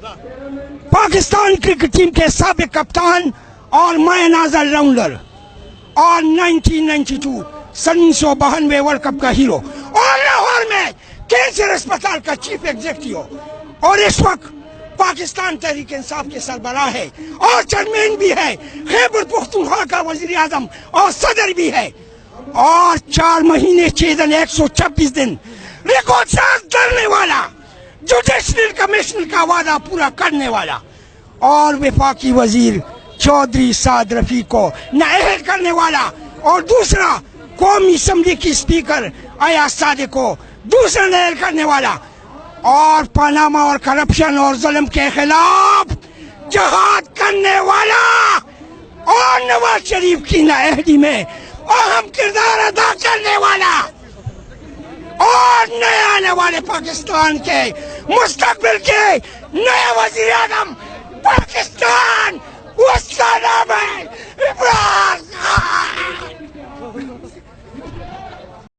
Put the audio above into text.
Pakistan cricket team کے سابق کپتان اور مین آزر راؤنڈر اور 1992 1992 ورلڈ کپ کا ہیرو اور لاہور میں کینسر اسپتال کا چیف ایگزیکٹو اور اس وقت پاکستان تحریک انصاف کے سربراہ ہے اور چیئرمین بھی ہے، خیبر پختونخوا کا وزیر اعظم اور صدر بھی ہے، اور 4 مہینے 6 دن 126 دن ریکارڈ ساز کرنے والا، جوڈیشنل کمیشن کا وعدہ پورا کرنے والا، اور وفاقی وزیر چودھری سعد رفیق کو نااہل کرنے والا، اور دوسرا قومی اسمبلی کی اسپیکر ایاز صادق کو دوسرا نااہل کرنے والا، اور پاناما اور کرپشن اور ظلم کے خلاف جہاد کرنے والا، اور نواز شریف کی نااہلی میں اہم کردار ادا کرنے والا، اور نئے آنے والے پاکستان کے مستقبل کے نئے وزیر اعظم